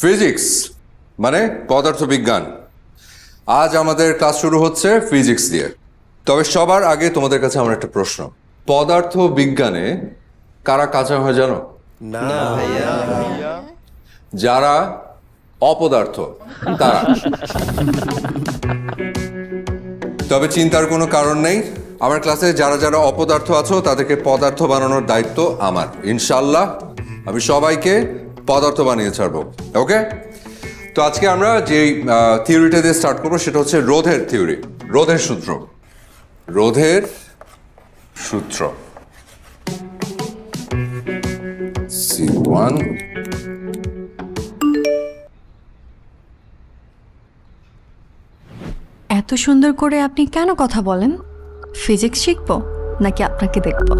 Physics মানে পদার্থবিজ্ঞান। আজ আমাদের ক্লাস শুরু হচ্ছে ফিজিক্স দিয়ে। তবে সবার আগে তোমাদের কাছে আমার একটা প্রশ্ন, পদার্থ বিজ্ঞানে কারা কাঁচা হয় জানো? না ভাইয়া। যারা অপদার্থ তারা। তবে চিন্তার কোনো কারণ নেই, আমার ক্লাসে যারা যারা অপদার্থ আছো তাদেরকে পদার্থ বানানোর দায়িত্ব আমার। ইনশাল্লাহ আমি সবাইকে পদার্থ বানিয়ে ছাড়বো। ওকে, তো আজকে আমরা যে থিওরিটা দিয়ে স্টার্ট করবো সেটা হচ্ছে রোধের থিওরি, রোধের সূত্র। রোধের সূত্র C1 এত সুন্দর করে আপনি কেন কথা বলেন? ফিজিক্স শিখবো নাকি আপনাকে দেখবো?